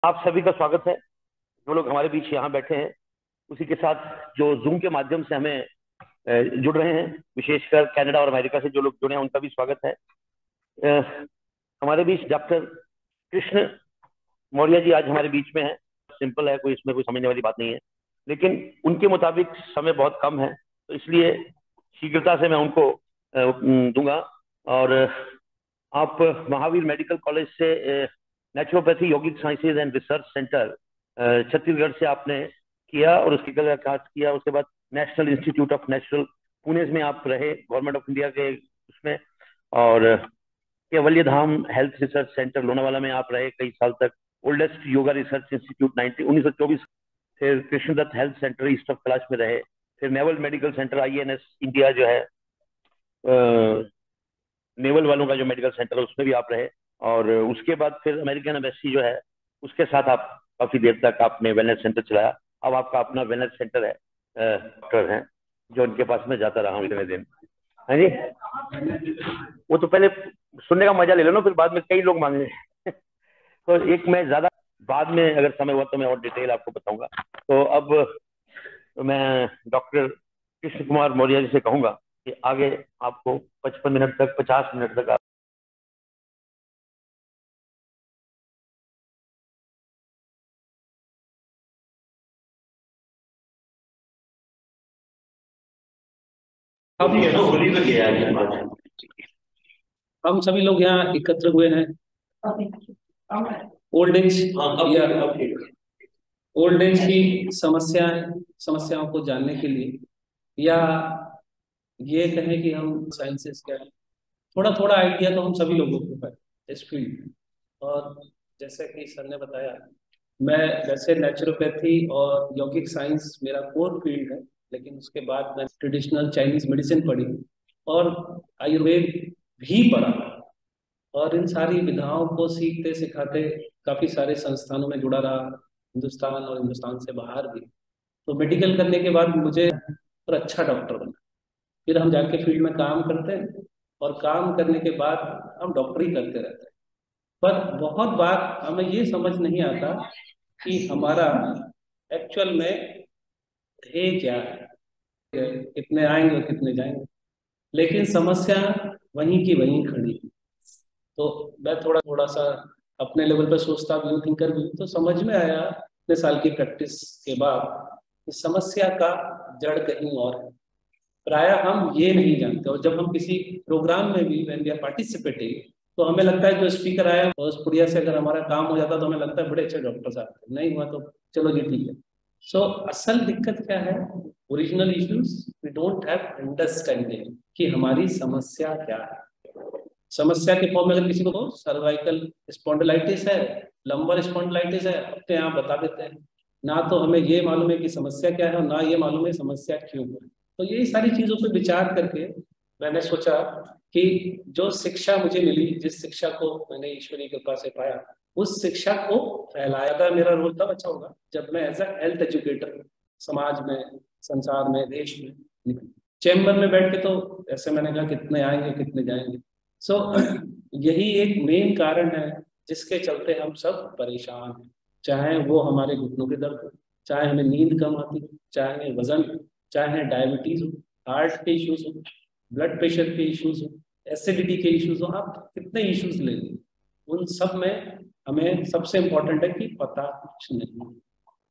आप सभी का स्वागत है। जो लोग हमारे बीच यहाँ बैठे हैं, उसी के साथ जो जूम के माध्यम से हमें जुड़ रहे हैं, विशेषकर कनाडा और अमेरिका से जो लोग जुड़े हैं, उनका भी स्वागत है। हमारे बीच डॉक्टर कृष्ण मौर्य जी आज हमारे बीच में है। सिंपल है, कोई इसमें कोई समझने वाली बात नहीं है, लेकिन उनके मुताबिक समय बहुत कम है, तो इसलिए शीघ्रता से मैं उनको दूंगा। और आप महावीर मेडिकल कॉलेज से नेचुरोपैथी यौगिक sciences and research centre Chhattisgarh से आपने किया, और उसके कार्य किया। उसके बाद national institute of natural Pune में आप रहे, गवर्नमेंट ऑफ इंडिया के उसमें। और केवल्य धाम हेल्थ रिसर्च सेंटर लोनावाला में आप रहे कई साल तक, ओल्डेस्ट योगा रिसर्च इंस्टीट्यूट 1924। फिर Krishnadatt health centre east of Kailash में रहे। फिर naval medical centre INS India जो है, नेवल वालों का जो मेडिकल सेंटर है, उसमें भी आप रहे। और उसके बाद फिर अमेरिकन एम्बेसी जो है, उसके साथ आप काफी देर तक आपने वेलनेस सेंटर चलाया। अब आपका अपना वेलनेस सेंटर है, डॉक्टर हैं जो उनके पास में जाता रहा हूँ इतने दिन। है जी। वो तो पहले सुनने का मजा ले लो ना, फिर बाद में कई लोग मांगे। तो एक मैं ज्यादा बाद में अगर समय हुआ तो मैं और डिटेल आपको बताऊंगा। तो अब मैं डॉक्टर कृष्ण कुमार मौर्य जी से कहूंगा कि आगे आपको 55 मिनट तक, 50 मिनट तक हम तो होली तो गया है। हम सभी लोग यहाँ एकत्र हुए हैं ओल्ड एज या ओल्ड एज की समस्याओं को जानने के लिए, या ये कहें कि हम साइंसेस क्या है, थोड़ा थोड़ा आइडिया तो हम सभी लोगों को है इस फील्ड में। और जैसे कि सर ने बताया, मैं वैसे नेचुरोपैथी और यौगिक साइंस मेरा कोर फील्ड है, लेकिन उसके बाद मैं ट्रेडिशनल चाइनीज मेडिसिन पढ़ी और आयुर्वेद भी पढ़ा, और इन सारी विधाओं को सीखते सिखाते काफी सारे संस्थानों में जुड़ा रहा, हिंदुस्तान और हिंदुस्तान से बाहर भी। तो मेडिकल करने के बाद मुझे और अच्छा डॉक्टर बना। फिर हम जाके फील्ड में काम करते हैं, और काम करने के बाद हम डॉक्टरी करते रहते हैं। पर बहुत बार हमें ये समझ नहीं आता कि हमारा एक्चुअल में ध्येय क्या है, कितने आएंगे और कितने जाएंगे। लेकिन समस्या वहीं की वहीं खड़ी है। तो मैं थोड़ा थोड़ा सा अपने लेवल पर सोचता भी हूँ, थिंकर भी हूँ, तो समझ में आया इतने साल की प्रैक्टिस के बाद कि समस्या का जड़ कहीं और है। प्राय हम ये नहीं जानते, और जब हम किसी प्रोग्राम में भी व्हेन वी आर पार्टिसिपेटिंग, तो हमें लगता है जो स्पीकर आया और उस पुड़िया से अगर हमारा काम हो जाता तो हमें लगता है बड़े अच्छे डॉक्टर साहब थे, नहीं हुआ तो चलो जी ठीक है। सो असल दिक्कत क्या है? Original issues, we don't have understanding कि हमारी समस्या क्या है। समस्या के फॉर्म में अगर किसी को सर्वाइकल स्पॉन्डिलाइटिस है, लंबर स्पॉन्डिलाइटिस है, अपने आप बता देते हैं। ना तो हमें ये मालूम है कि समस्या क्या है, और ना ये मालूम है समस्या क्यों है। तो यही सारी चीजों पर विचार करके मैंने सोचा कि जो शिक्षा मुझे मिली, जिस शिक्षा को मैंने ईश्वरीय कृपा से पाया, उस शिक्षा को फैलाया था। मेरा रोल तब अच्छा होगा जब मैं एज अ हेल्थ एजुकेटर समाज में, संसार में, देश में निकलूं। चैम्बर में बैठ के तो ऐसे मैंने कहा कितने आएंगे कितने जाएंगे। सो यही एक मेन कारण है जिसके चलते हम सब परेशान हैं। चाहे वो हमारे घुटनों के दर्द हो, चाहे हमें नींद कम आती हो, चाहे हमें वजन हो, चाहे डायबिटीज हो, हार्ट के इश्यूज हो, ब्लड प्रेशर के इश्यूज हो, एसिडिटी के इश्यूज हो, आप कितने इश्यूज ले लें, उन सब में हमें सबसे इम्पोर्टेंट है कि पता कुछ नहीं,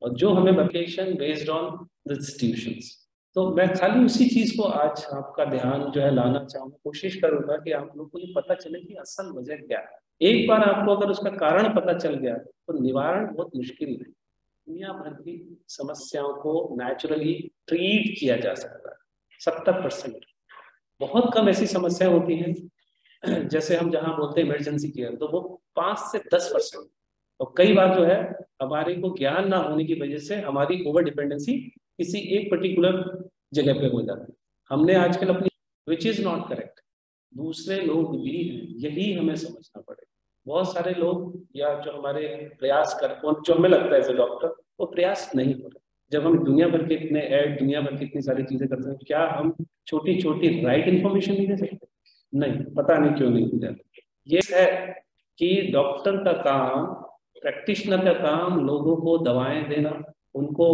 और जो हमें vacation based on the institutions. तो मैं खाली उसी चीज को आज आपका ध्यान जो है लाना चाहूंगा, कोशिश करूंगा कि आप लोग को ये पता चले कि असल वजह क्या है। एक बार आपको अगर उसका कारण पता चल गया तो निवारण बहुत मुश्किल नहीं। दुनिया भर की समस्याओं को नेचुरली ट्रीट किया जा सकता है, 70%। बहुत कम ऐसी समस्याएं होती हैं जैसे हम जहां बोलते हैं इमरजेंसी केयर, तो वो 5 से 10%। और कई बार जो है हमारे को ज्ञान ना होने की वजह से हमारी ओवर डिपेंडेंसी किसी एक पर्टिकुलर जगह पे हो जाती है। हमने आजकल अपनी, विच इज नॉट करेक्ट। दूसरे लोग भी हैं, यही हमें समझना पड़ेगा। बहुत सारे लोग या जो हमारे प्रयास कर, और जो हमें लगता है एज ए डॉक्टर, वो प्रयास नहीं हो रहे। जब हम दुनिया भर के इतने ऐड, दुनिया भर की इतनी सारी चीजें करते हैं, क्या हम छोटी छोटी राइट इन्फॉर्मेशन नहीं दे सकते? नहीं, पता नहीं क्यों नहीं दी जाती। ये है कि डॉक्टर का काम प्रैक्टिशनर का काम लोगों को दवाएं देना, उनको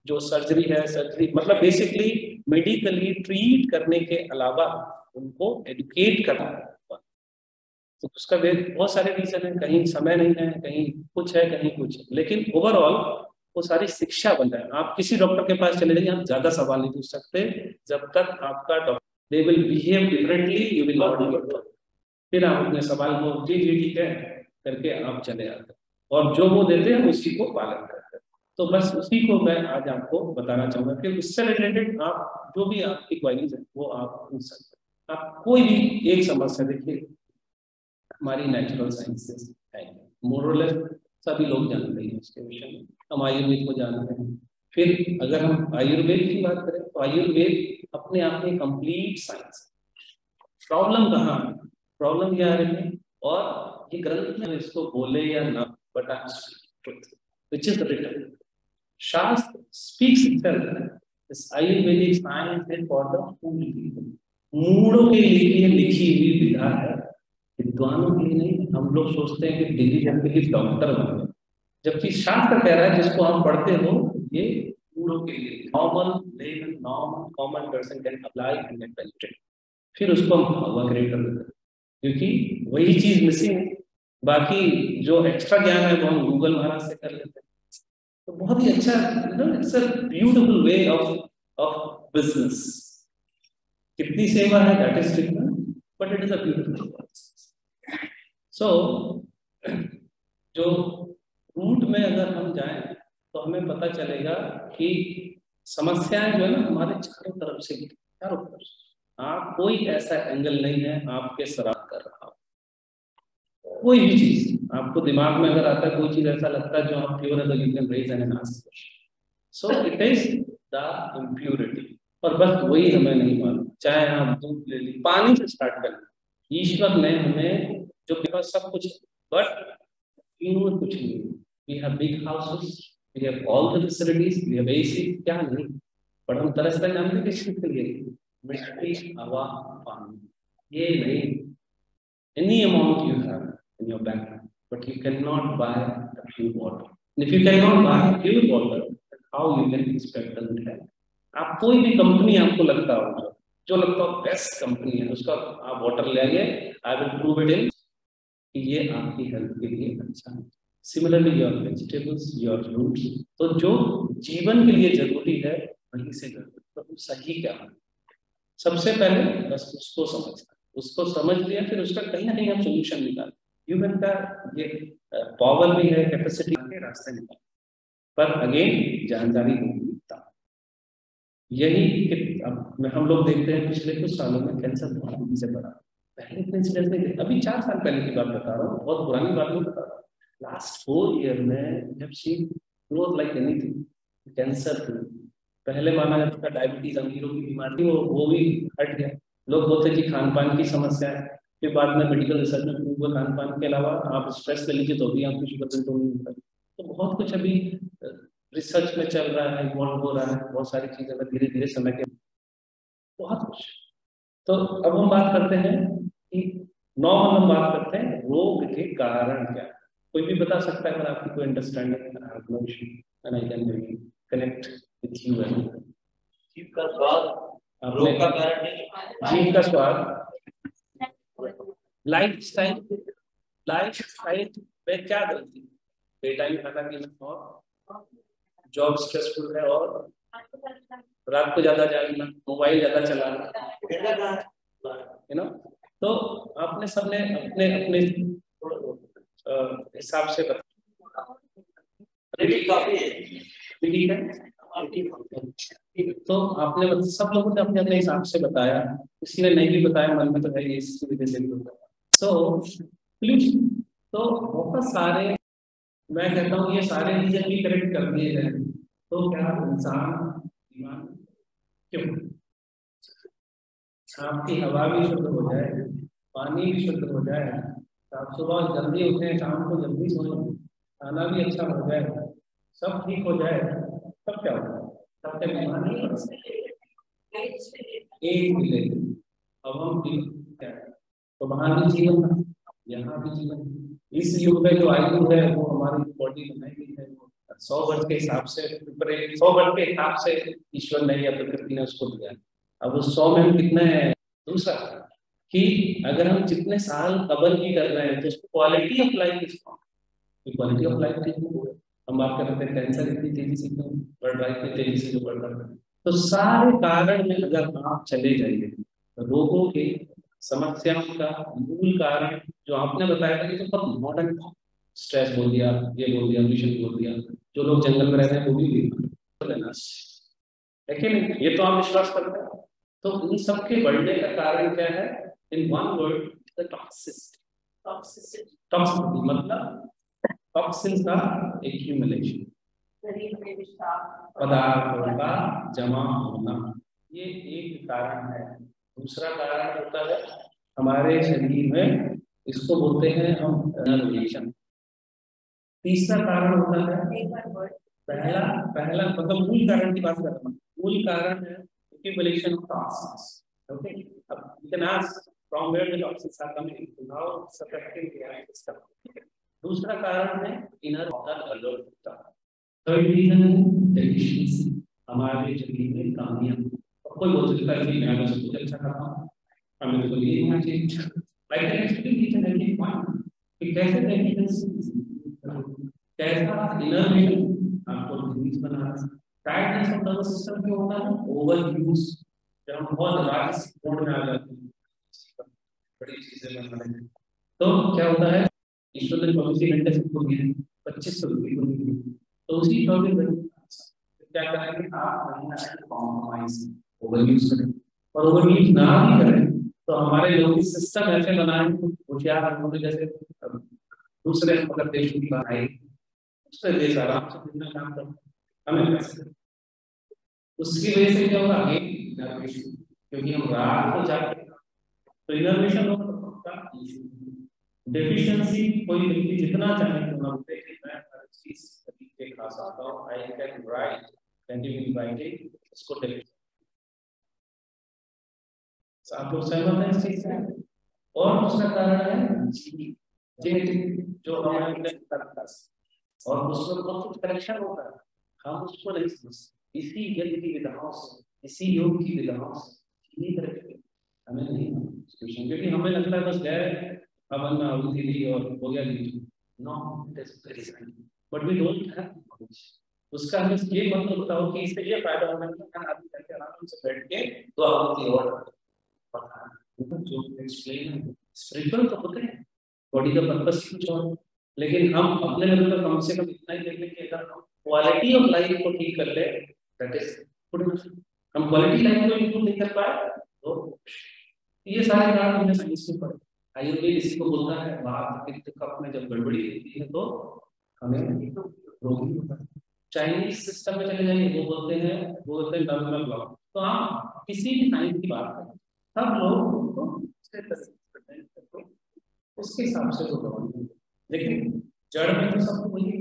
जो सर्जरी है, सर्जरी मतलब बेसिकली मेडिकली ट्रीट करने के अलावा उनको एजुकेट करना है। तो उसका बहुत सारे रीजन है, कहीं समय नहीं है, कहीं कुछ है, कहीं कुछ है, लेकिन ओवरऑल वो सारी शिक्षा बन रहा है। आप किसी डॉक्टर के पास चले जाइए, आप ज्यादा सवाल नहीं पूछ सकते जब तक आपका doctor they will behave differently, you will not be, फिर आप अपने सवाल को जी जी ठीक है करके आप चले आते हैं, और जो वो देते हैं उसी को पालन करते हैं। तो बस उसी को मैं आज आपको बताना चाहूंगा। फिर उससे रिलेटेड आप जो भी आपकी क्वारीज है वो आप पूछ सकते हैं। आप कोई भी एक समस्या, देखिए हमारी नेचुरल साइंसेस है, मोरलेस सभी लोग जानते हैं उसके विषय में, हम आयुर्वेद को जानते हैं। फिर अगर हम आयुर्वेद की बात करें तो आयुर्वेद अपने आप में कंप्लीट साइंस। प्रॉब्लम कहाँ है? प्रॉब्लम क्या है? और ये ग्रंथ में इसको बोले या ना, but I truth which is written, शास्त्र speaks itself, this Ayurvedic science is for the fool people, मूढ़ों के लिए लिखी हुई विधा है, विद्वानों के लिए नहीं। हम लोग सोचते हैं कि डिग्री करके ही डॉक्टर बन, जबकि शास्त्र कह रहा है जिसको हम पढ़ते हो ये मूढ़ों के लिए, normal common person can apply and get benefit. फिर उसको हम हवा ग्रेड कर देते हैं, क्योंकि वही चीज मिसिंग है। बाकी जो एक्स्ट्रा ज्ञान है वो हम गूगल महाराज से कर लेते हैं। तो बहुत ही अच्छा, it's a beautiful way of business. कितनी सेवा है that is different, but it is a beautiful. So जो रूट में अगर हम जाएं तो हमें पता चलेगा कि समस्याएं जो है ना हमारे चारों तरफ से, चारों तरफ से। आप कोई ऐसा एंगल नहीं है आपके सराप कर रहा हो, कोई भी चीज आपको दिमाग में अगर आता है, कोई चीज ऐसा लगता है जो आप प्योर है, तो you can raise an ask question. So it is the impurity, और बस वही हमें नहीं मालूम। चाहे आप दूध ले ली, पानी से स्टार्ट करें, ईश्वर ने हमें जो सब कुछ, बट प्योर कुछ नहीं। We have big houses, we have all the facilities, we have AC, क्या नहीं, बट हम तरस रहे जानते किसी के लिए, मिट्टी, हवा, पानी। ये नहीं, any amount you have in your bank, but you cannot buy the pure water. And if you cannot buy pure water, how you can expect the health? आप कोई भी कंपनी आपको लगता हो जो लगता हो बेस्ट कंपनी है, उसका आप वाटर ले आइए, I will prove it in कि ये आपकी हेल्थ के लिए अच्छा है। Similarly your vegetables, your fruits, तो जो जीवन के लिए जरूरी है वहीं से तो सही क्या है, सबसे पहले बस उसको समझना, उसको समझ लिया, फिर उसका कहीं ना कहीं आप सोल्यूशन निकाल। ह्यूमन का ये पावर भी है, कैपेसिटी के रास्ते निकाल, पर अगेन जानकारी होता यही। अब हम लोग देखते हैं पिछले कुछ सालों में कैंसर बहुत तेजी से बढ़ा, पहले इतने इंसिडेंट नहीं थे। अभी 4 साल पहले की बात बता रहा हूँ, बहुत पुरानी बात नहीं बता रहा हूँ। लास्ट 4 ईयर में जब सी ग्रोथ लाइक एनीथिंग, कैंसर पहले माना जाता था डायबिटीज अमीरों की बीमारी, वो भी हट गया। लोग बोलते कि खान पान की समस्या है, फिर बाद में मेडिकल रिसर्च में प्रूव हुआ खान पान के अलावा आप स्ट्रेस ले लीजिए तो भी आपको शुगर कंट्रोल नहीं होता। तो बहुत कुछ अभी रिसर्च में चल रहा है, इवॉल्व हो रहा है, बहुत सारी चीजें में धीरे धीरे समय के बहुत कुछ। तो अब हम बात करते हैं कि नॉर्मल हम बात करते हैं रोग के कारण क्या। कोई भी बता सकता है अगर आपकी कोई अंडरस्टैंडिंग कनेक्ट विथ यू। जीव का स्वाद, रोग का कारण नहीं, जीव का स्वाद, लाइफ स्टाइल में क्या गलती, बेटाइम खाना पीना और जॉब स्ट्रेसफुल है और रात को ज्यादा जागना, मोबाइल ज्यादा चलाना, यू नो। तो आपने सबने अपने अपने हिसाब से तो आपने सब लोगों ने अपने अपने हिसाब से बताया, किसी ने नहीं भी बताया मन में तो है इसकी वजह से भी होता है। सो तो बहुत सारे, मैं कहता हूँ ये सारे रीजन भी करेक्ट कर दिए गए, तो क्या इंसान क्यों आपकी हवा भी शुद्ध हो जाए, पानी भी शुद्ध हो जाए, आप सुबह जल्दी उठे, शाम को जल्दी सोएं, खाना भी अच्छा हो जाए, सब ठीक हो जाए, तब क्या होगा? तब तक बीमार नहीं पड़ सकते। एक मिले अब हम क्या, तो वहां भी जीवन, यहाँ भी जीवन, इस युग में जो आयु है वो हमारी बॉडी बनाई गई है, 100 वर्ष के हिसाब से, 100 वर्ष के हिसाब से ईश्वर ने या प्रकृति ने उसको दिया। अब उस 100 में हम कितने हैं? दूसरा कि अगर हम जितने साल कबर की कर रहे हैं तो उसको क्वालिटी ऑफ लाइफ इसको, क्वालिटी ऑफ लाइफ ठीक नहीं है। हम बात कर रहे थे कैंसर इतनी तेजी से क्यों बढ़ रहा है, इतनी तेजी से जो बढ़ रहा है, तो सारे कारण में अगर आप चले जाइए तो रोगों के, समस्याओं का मूल कारण जो आपने बताया था कि तो बहुत मॉडर्न था, स्ट्रेस बोल दिया, ये बोल दिया, मिशन बोल दिया, जो लोग जंगल में रहते हैं वो भी लेना, लेकिन ये तो आप विश्वास करते हैं। तो इन सब के बढ़ने का कारण क्या है? In one word, the toxicity. Toxicity, toxicity मतलब टॉक्सिन का एक्यूमुलेशन, पदार्थों का जमा होना, ये एक कारण है। दूसरा कारण होता है हमारे शरीर में, इसको बोलते हैं हम इनर्वेशन। तीसरा कारण होता है, पहला पहला मतलब मूल कारण की बात कर रहा हूं, मूल कारण है एक्यूमुलेशन ऑफ टॉक्सिन्स। ओके, अब you can ask from where the toxins are coming, now it's affecting the eight system. दूसरा कारण है इनर अलर्ट। थर्ड रीजन है डेफिशिएंसी, हमारे शरीर में कमियां। कोई बोल सकता है कि मैं तो सब कुछ अच्छा करता हूं, हमें तो ये होना चाहिए, लाइक एन एक्सप्लेनेशन है कि पॉइंट कि कैसे डेफिशिएंसी, कैसा इनर्वेशन आपको डिजीज बना रहा है। टायर्डनेस ऑफ नर्वस सिस्टम क्यों होता है? ओवर यूज, जब हम बहुत राजस मोड में आ जाते हैं, बड़ी चीजें बना लेते हैं, तो क्या होता है? ईश्वर ने 24 घंटे से खोल दिए, 25 तो उसी 24 घंटे क्या करेंगे आप? कॉम्प्रोमाइज, ओवर यूज करें, और ओवर यूज ना भी करें तो हमारे लोग सिस्टम ऐसे बनाए होशियार होंगे, जैसे दूसरे अगर देश की बात आई, दूसरे देश आराम से कितना काम करते हमें पैसे, उसकी वजह से क्या होगा? इनर्वेशन, क्योंकि हम रात को जाके, तो इनर्वेशन होगा, डेफिशिएंसी कोई व्यक्ति जितना चाहे उतना बोलते कि मैं हर चीज तरीके खा सकता हूं, I can write, can you invite इसको डेफिशिएंसी। आप लोग सहमत हैं इस चीज से? और दूसरा कारण है जी, जो हमारे अंदर करता है और उसमें बहुत कुछ करेक्शन होता है, हम उसको नहीं समझते। इसी यज्ञ की विधाओं से, इसी योग की विधाओं से ये करेक्शन हमें नहीं, क्योंकि हमें लगता है बस गए हवन में आहुति दी और हो गया लीजिए, no it is very scientific, but we don't have knowledge. उसका हमें ये मतलब बताओ कि इससे ये फायदा होना है कि आदमी करके आराम से बैठ के तो आहुति और पता है जो एक्सप्लेन है स्पिरिचुअल तो होते हैं, बॉडी का पर्पस कुछ और, लेकिन हम अपने लेवल पर कम से कम इतना ही देख लें कि अगर हम क्वालिटी ऑफ लाइफ को ठीक कर ले, दैट इज गुड इनफ। हम क्वालिटी लाइफ को इंप्रूव नहीं कर पाए तो ये सारे कारण हमने साइंस में पढ़े। आयुर्वेद इसी को बोलता है वात पित्त कफ में जब गड़बड़ी होती है तो हमें रोगी होता है। चाइनीज सिस्टम में चले जाइए, वो बोलते हैं नर्वस ब्लॉक। तो आप किसी भी साइंस की बात करें, सब लोग उसके हिसाब से वो दवाई, लेकिन जड़ में तो सब वही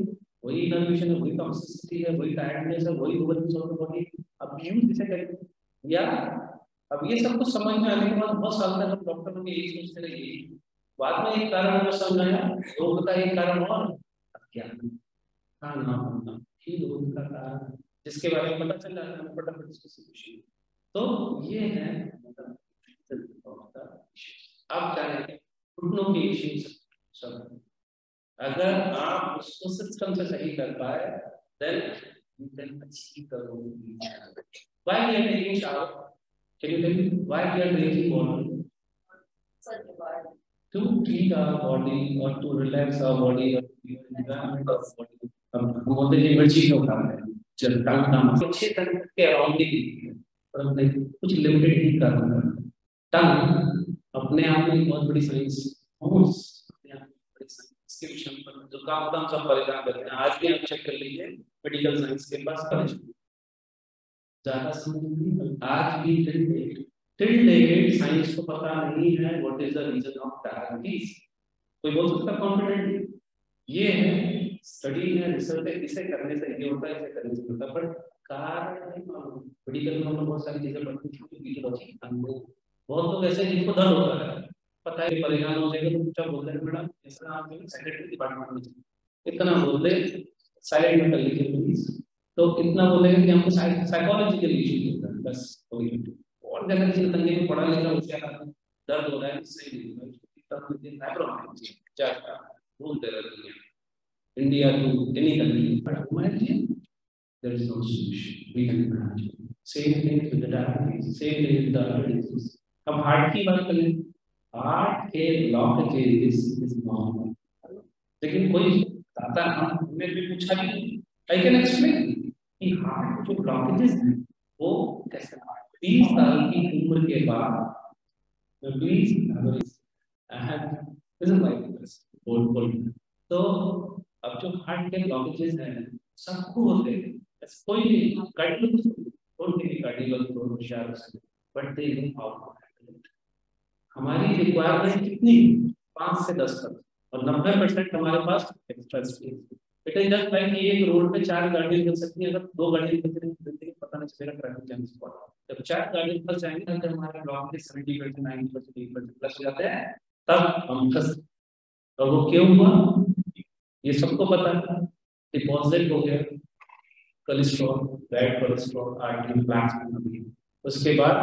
वही इनर्वेशन है, वही टॉक्सिसिटी है, वही टायर्डनेस है, वही over use of the body. अब यूज किसे करें? या अब ये सब कुछ समझ में आने के बाद बहुत साल तक हम डॉक्टर में यही सोचते रहे, बाद में एक कारण हमें समझ आया, रोग का एक कारण और अज्ञान, खाना होना ही रोग का कारण, जिसके बारे में पता चल जाता है फटाफट इसको। तो ये है आप चाहे घुटनों के इश्यूज सब, अगर आप उसको सिस्टम से सही कर पाए then you can achieve the goal. Why we are taking shower? Can you tell me why we are drinking water? To treat our body or to relax our body or environment of body। हम बोलते हैं energy क्यों खा रहे हैं, जब time काम अच्छे तरह के अराउंड ही पर हमने कुछ लिमिटेड ही कर रहे हैं। टंग अपने आप में बहुत बड़ी साइंस, इसके विषय पर जो काम सब परेशान करते हैं, आज भी आप चेक कर लीजिए मेडिकल साइंस के पास परेशान ज्यादा समझ नहीं, आज भी टिल डेट साइंस को पता नहीं है what is the reason of diabetes. कोई बोल सकता कॉन्फिडेंटली ये है स्टडी है, रिसर्च है, इसे करने से ये होता है, इसे करने से होता है, पर कारण नहीं मालूम। मेडिकल में हम बहुत सारी चीजें पढ़ते हैं, फिजियोलॉजी, बहुत लोग ऐसे जिनको दर्द होता है पता है परेशान हो जाएगा तो चुपचाप बोल देना मैडम ऐसा आप सेक्रेटरी डिपार्टमेंट में जाइए। इतना बोल दे, साइड में कर लीजिए प्लीज। तो इतना बोलेगा कि हमको साइकोलॉजिकल इश्यू होता है बस, वही। और ज्यादा किसी तंगे में पढ़ा लिखा हो गया, दर्द हो रहा है, सही नहीं हो रहा है, भूल दे रही है India to any country, but हमारे there is no solution. We can manage. Same thing with the diabetes. Same thing with the other diseases. अब हार्ट की बात करें, हार्ट के ब्लॉकेजेस इज नॉर्मल, लेकिन कोई बताता ना, हमने भी पूछा भी, आई कैन एक्सप्लेन कि हार्ट जो ब्लॉकेजेस हैं वो कैसे। 30 साल की उम्र के बाद प्लीज तो अब जो हार्ट के ब्लॉकेजेस हैं सबको होते हैं, कोई बट दे नो हाउ। हमारी रिक्वायरमेंट कितनी, 5 से 10 तक, और 90% हमारे पास extra space. It is just like कि एक रोड पे 4 गाड़ी निकल सकती है, अगर 2 गाड़ी निकल रही है पता नहीं चलेगा ट्रैफिक जैम स्पॉट। जब 4 गाड़ी निकल जाएंगे तो हमारा ब्लॉक 70% 90% 80% प्लस हो जाते हैं, तब हम फंस। और वो क्यों हुआ ये सबको पता है, डिपॉजिट हो गया cholesterol, bad cholesterol, artery plants में भी। उसके बाद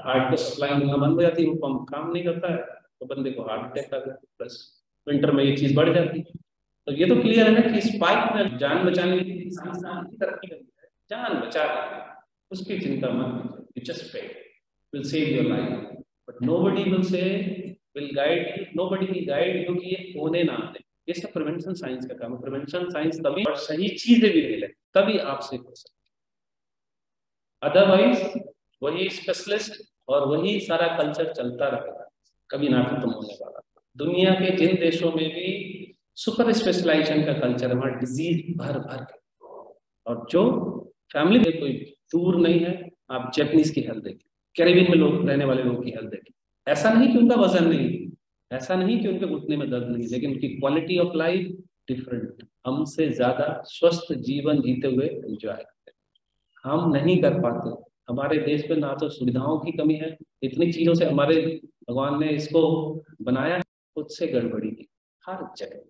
हार्ट को सप्लाई मिलना बंद हो जाती है, वो पंप काम नहीं करता है, तो बंदे को हार्ट अटैक आ गया। प्लस विंटर में ये चीज बढ़ जाती है। तो ये तो क्लियर है ना कि स्पाइक में जान बचाने के लिए साइंसदान की तरक्की कर है, जान बचा रही है, उसकी चिंता मत कीजिए, जस्ट पे will save your life, but nobody will say will guide you, nobody will guide you कि ये होने ना दे। ये सब प्रिवेंशन साइंस का काम है। प्रिवेंशन साइंस तभी, और सही चीजें भी मिले तभी आप सीख हो सकते, अदरवाइज वही स्पेशलिस्ट और वही सारा कल्चर चलता रहेगा, कभी ना खत्म होने वाला। दुनिया के जिन देशों में भी सुपर स्पेशलाइजेशन का कल्चर है, वहां डिजीज भर भर के, और जो फैमिली में कोई दूर नहीं है, आप जैपनीज की हेल्थ देखिए, कैरिबियन में लोग रहने वाले लोगों की हेल्थ देखिए। ऐसा नहीं कि उनका वजन नहीं, ऐसा नहीं कि उनके घुटने में दर्द नहीं, लेकिन उनकी क्वालिटी ऑफ लाइफ डिफरेंट, हमसे ज्यादा स्वस्थ जीवन जीते हुए एंजॉय करते हैं। हम नहीं कर पाते, हमारे देश में ना तो सुविधाओं की कमी है, इतनी चीजों से हमारे भगवान ने इसको बनाया, खुद से गड़बड़ी की हर जगह।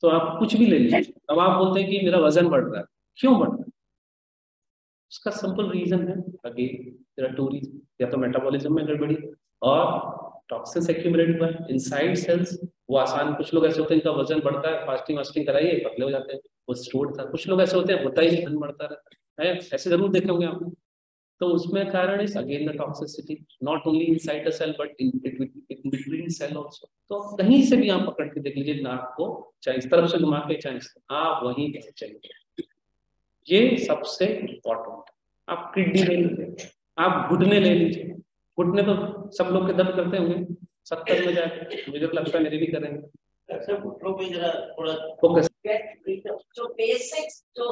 तो आप कुछ भी ले लीजिए, अब आप बोलते हैं कि मेरा वजन बढ़ रहा है, क्यों बढ़ रहा है? उसका सिंपल रीजन है, अगेन देयर आर 2 रीजन, या तो मेटाबॉलिज्म में गड़बड़ी और टॉक्सिन्स एक्यूमुलेट हुआ है इनसाइड सेल्स। वो आसान, कुछ लोग ऐसे होते हैं इनका वजन बढ़ता है, फास्टिंग वास्टिंग कराइए पतले हो जाते हैं, वो स्टोर्ड था। कुछ लोग ऐसे होते हैं होता ही नहीं, वजन बढ़ता रहता है, ऐसे जरूर देखे होंगे आपने। तो उसमें कारण is again the toxicity, not only inside the cell but in between cell also. तो कहीं से भी आप पकड़ के देख लीजिए नाक को, चाहे इस तरफ से घुमा के चाहे इस तरफ, आप वहीं पे चाहिए। ये सबसे इम्पोर्टेंट। आप किडनी ले लीजिए, आप घुटने ले लीजिए, घुटने तो सब लोग के दर्द करते होंगे 70 में जाके, मुझे तो लगता है मेरे भी करेंगे। घुटनों पे जरा थोड़ा फोकस, जो बेसिक्स जो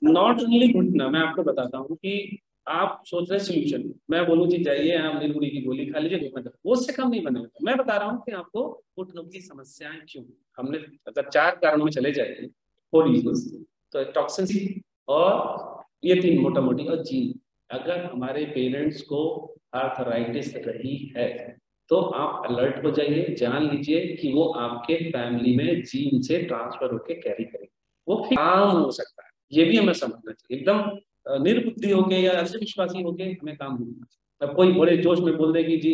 नॉट ओनली घुटना, मैं आपको बताता हूँ कि आप सोच रहे सोल्यूशन, मैं बोलूँ जी जाइए आप नीलबुड़ी की गोली खा लीजिए, वो उससे कम नहीं बनेगा। मैं बता रहा हूँ कि आपको घुटनों की समस्याएं क्यों, हमने अगर 4 कारणों में चले जाएंगे, 4 रीजंस, तो टॉक्सिन और ये 3 मोटा मोटी, और जीन। अगर हमारे पेरेंट्स को आर्थराइटिस रही है तो आप अलर्ट हो जाइए, जान लीजिए कि वो आपके फैमिली में जीन से ट्रांसफर होकर कैरी करेंगे, वो काम हो सकता है। ये भी हमें समझना चाहिए, एकदम निर्बुद्धि होके या अंधविश्वासी होके हमें काम नहीं। अब कोई बड़े जोश में बोल दे कि जी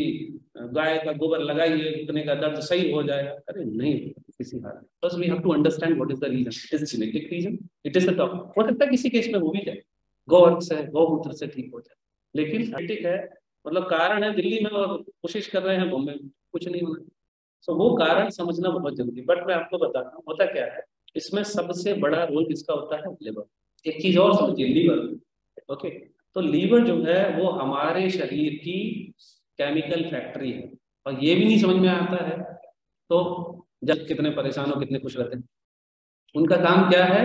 गाय का गोबर लगाइए घुटने का दर्द सही हो जाएगा, अरे नहीं किसी हाल में। First we have to understand what is the reason, it is genetic reason, it is the top. हो सकता है किसी केस में हो भी जाए, गौवर्ग से गौमूत्र से ठीक हो जाए, लेकिन जेनेटिक है, मतलब कारण है दिल्ली में और कोशिश कर रहे हैं बॉम्बे में, कुछ नहीं होना। सो वो कारण समझना बहुत जरूरी। बट मैं आपको बताता हूँ होता क्या है, इसमें सबसे बड़ा रोल किसका होता है, लिवर। एक चीज और समझिए, लीवर, ओके। तो लीवर जो है वो हमारे शरीर की केमिकल फैक्ट्री है, और ये भी नहीं समझ में आता है तो जब कितने परेशान हो कितने खुश रहते हैं। उनका काम क्या है,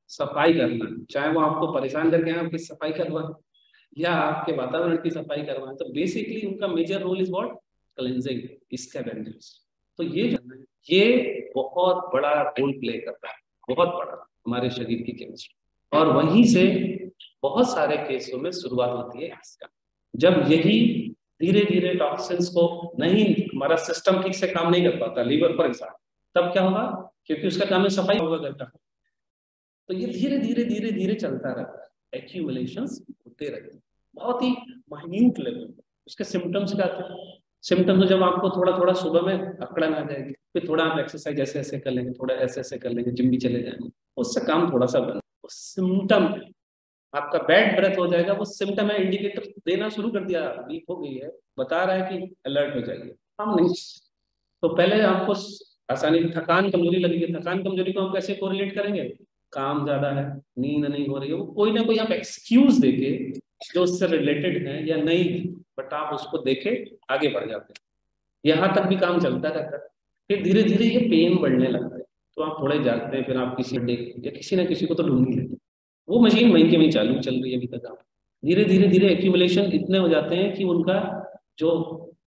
सफाई करना, चाहे वो आपको परेशान करके आपकी सफाई करवाए या आपके वातावरण की सफाई करवाएं। तो बेसिकली उनका major role is what, cleansing, scavengers. तो ये बहुत बड़ा रोल प्ले करता है, बहुत बड़ा, हमारे शरीर की केमिस्ट्री। और वहीं से बहुत सारे केसों में शुरुआत होती है इसका। जब यही धीरे धीरे टॉक्सिन्स को नहीं, हमारा सिस्टम ठीक से काम नहीं कर पाता, लीवर फॉर एग्जाम्पल, तब क्या होगा, क्योंकि उसका काम है सफाई होगा घर का, तो ये धीरे धीरे धीरे धीरे चलता रहता है, एक्यूमुलेशंस होते रहते हैं बहुत ही माइन्यूट लेवल पे। उसके सिम्टम्स क्या आते हैं? सिम्टम्स जब आपको थोड़ा थोड़ा सुबह में अकड़न आ जाएगी, फिर थोड़ा आप एक्सरसाइज ऐसे ऐसे कर लेंगे, थोड़ा ऐसे ऐसे कर लेंगे, जिम भी चले जाएंगे, उससे काम थोड़ा सा बना। सिम्टम आपका बैड ब्रेथ हो जाएगा, वो सिम्टम है, इंडिकेटर देना शुरू कर दिया, वीक हो गई है, बता रहा है कि अलर्ट हो जाइए, हम नहीं। तो पहले आपको आसानी, थकान कमजोरी लगी है, थकान कमजोरी को हम कैसे कोरिलेट करेंगे? काम ज्यादा है, नींद नहीं हो रही है, वो कोई ना कोई आप एक्सक्यूज देके जो उससे रिलेटेड है या नहीं, बट आप उसको देके आगे बढ़ जाते हैं, यहाँ तक भी काम चलता रहता है। फिर धीरे धीरे ये पेन बढ़ने लगता है, तो आप थोड़े जाते हैं, फिर आप किसी या किसी ना किसी को तो ढूंढ ही लेते हैं। वो मशीन वहीं की वहीं चालू चल रही है अभी तक। आप धीरे धीरे धीरे एक्यूमुलेशन इतने हो जाते हैं कि उनका जो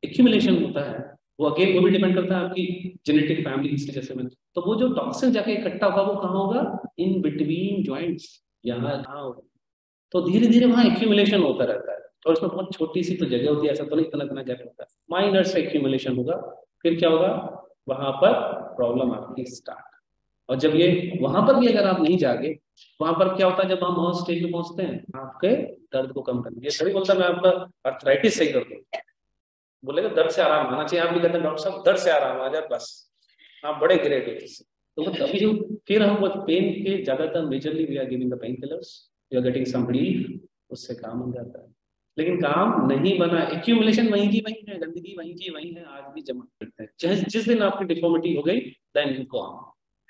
एक्यूमुलेशन होता है वो अगेन वो भी डिपेंड करता है आपकी जेनेटिक फैमिली हिस्ट्री जैसे में, तो वो जो टॉक्सिन जाके इकट्ठा होगा वो कहाँ होगा? इन बिटवीन ज्वाइंट्स, यहाँ होगा। तो धीरे धीरे वहाँ एक्यूमुलेशन होता रहता है, और उसमें बहुत छोटी सी तो जगह होती है, ऐसा तो नहीं इतना इतना गैप होता है, माइनर से एक्यूमुलेशन होगा। फिर क्या होगा? वहां पर प्रॉब्लम आपकी स्टार्ट। और जब ये वहां पर भी अगर आप नहीं जागे, वहां पर क्या होता है, जब हम और स्टेज पे पहुंचते हैं, आपके दर्द को कम करने, ये थोड़ी बोलता मैं आपका अर्थराइटिस सही कर दूं, बोलेगा दर्द से आराम आना चाहिए, आप भी कहते हैं डॉक्टर साहब दर्द से आराम आ जाए बस, आप बड़े ग्रेट हो इससे। तो वो तभी जो फिर हम वो पेन के ज्यादातर majorly we are giving the pain killers, you are getting some relief, उससे काम हो जाता है। लेकिन काम नहीं बना, एक्यूमुलेशन वहीं की वहीं है, गंदगी वहीं की वहीं है, आज भी जमा करते हैं। जिस दिन आपकी डिफॉर्मिटी हो गई, देन यू गॉन,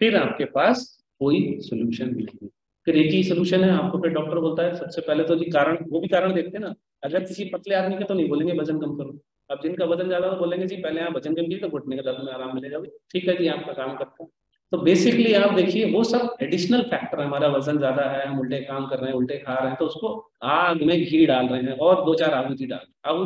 फिर आपके पास कोई सोल्यूशन नहीं। फिर एक ही सोल्यूशन है आपको, फिर डॉक्टर बोलता है सबसे पहले तो जी कारण, वो भी कारण देखते हैं ना, अगर किसी पतले आदमी के तो नहीं बोलेंगे वजन कम करो, अब जिनका वजन ज्यादा तो बोलेंगे जी पहले आप वजन कम कीजिए तो घुटने के दर्द में आराम मिलेगा, ठीक है जी आपका काम करता है। तो बेसिकली आप देखिए वो सब एडिशनल फैक्टर है, हमारा वजन ज्यादा है, हम उल्टे काम कर रहे हैं, उल्टे खा रहे हैं, तो उसको आग में घी डाल रहे हैं और दो चार आहुति